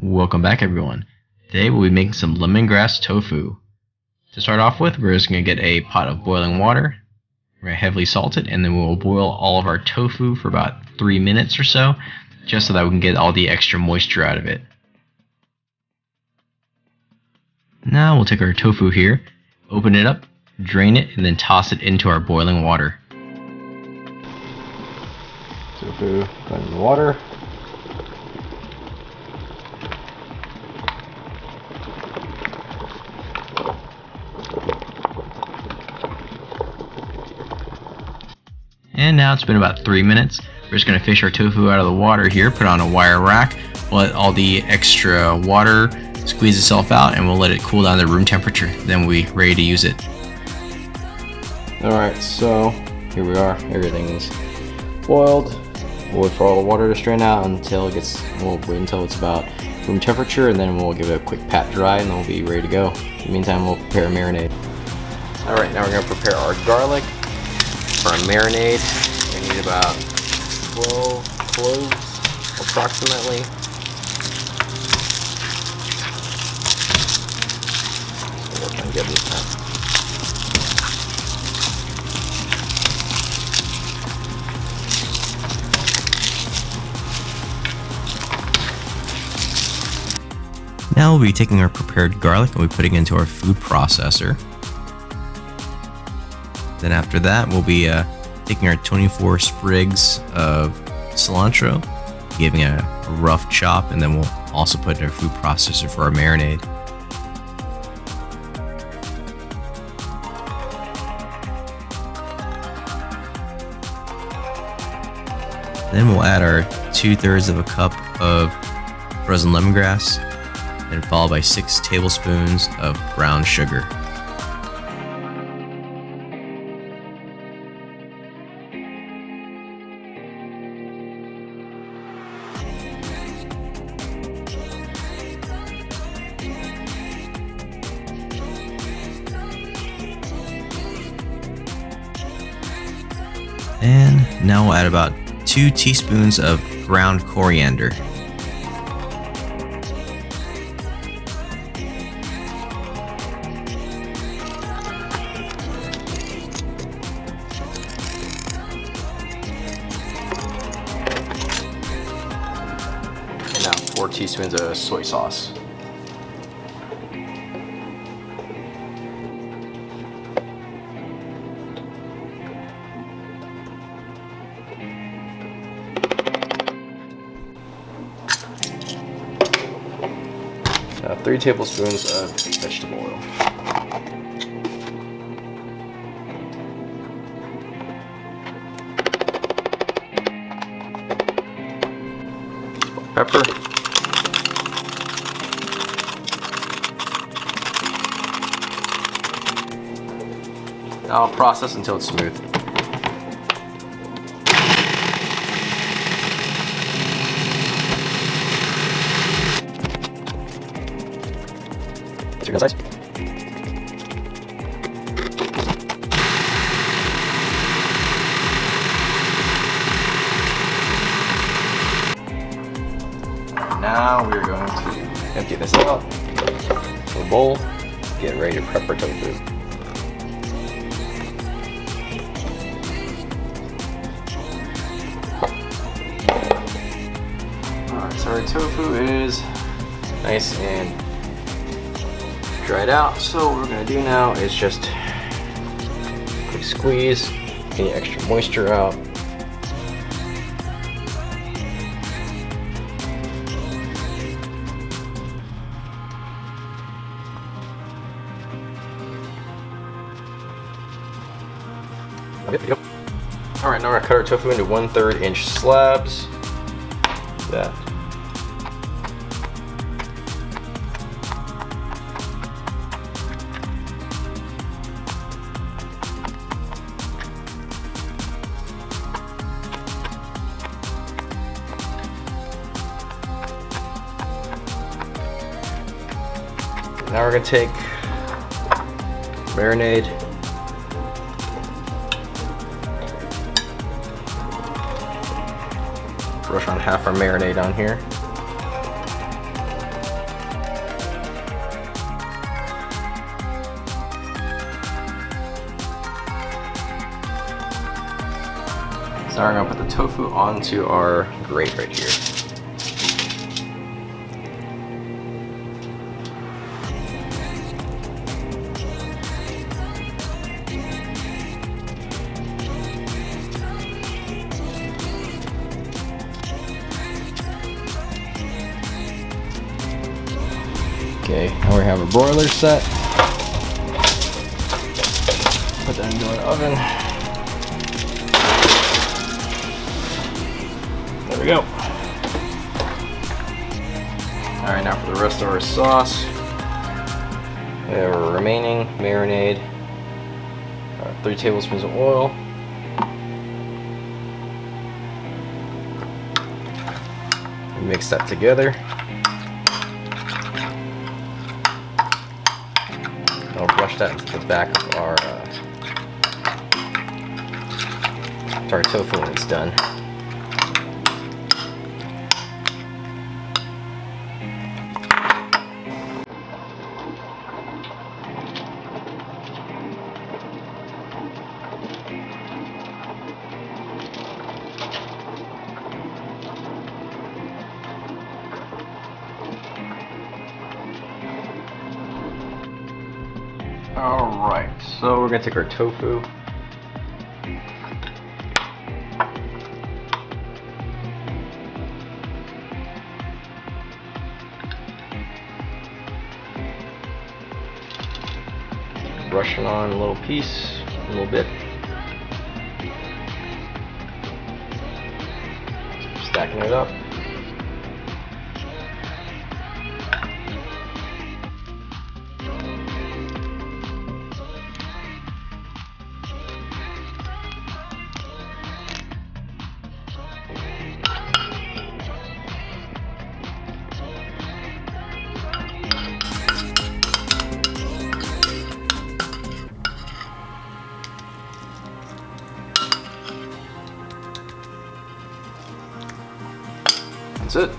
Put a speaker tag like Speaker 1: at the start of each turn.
Speaker 1: Welcome back, everyone. Today we'll be making some lemongrass tofu. To start off with, we're just going to get a pot of boiling water. We're going to heavily salt it, and then we'll boil all of our tofu for about 3 minutes or so, just so that we can get all the extra moisture out of it. Now we'll take our tofu here, open it up, drain it, and then toss it into our boiling water. Tofu, put in the water. And now it's been about 3 minutes. We're just going to fish our tofu out of the water here, put it on a wire rack, let all the extra water squeeze itself out, and we'll let it cool down to room temperature. Then we'll be ready to use it. Alright, so here we are. Everything's boiled. We'll wait for all the water to strain out until we'll wait until it's about room temperature, and then we'll give it a quick pat dry, and then we'll be ready to go. In the meantime, we'll prepare a marinade. Alright, now we're going to prepare our garlic. For our marinade, we need about 12 cloves approximately. So we'll try and get this done. Now we'll be taking our prepared garlic and we'll be putting it into our food processor. Then after that, we'll be taking our 24 sprigs of cilantro, giving it a rough chop, and then we'll also put it in our food processor for our marinade. Then we'll add our 2/3 of a cup of frozen lemongrass, and followed by 6 tablespoons of brown sugar. And now we'll add about 2 teaspoons of ground coriander. And now 4 teaspoons of soy sauce. Now 3 tablespoons of vegetable oil. Pepper. Now I'll process until it's smooth. Size. Now we're going to empty this out to a bowl, get ready to prep our tofu. Alright, so our tofu is nice and dried out, so what we're going to do now is just quick squeeze any extra moisture out. Alright, now we're going to cut our tofu into 1/3 inch slabs. That. Now we're going to take marinade, brush on half our marinade on here. So now we're gonna put the tofu onto our grate right here. Okay, now we have a broiler set. Put that into our oven. There we go. Alright, now for the rest of our sauce. We have our remaining marinade. 3 tablespoons of oil. Mix that together. I'll brush that into the back of our tofu when it's done. Alright, so we're going to take our tofu. Brush it on a little piece, a little bit. Stacking it up. That's it.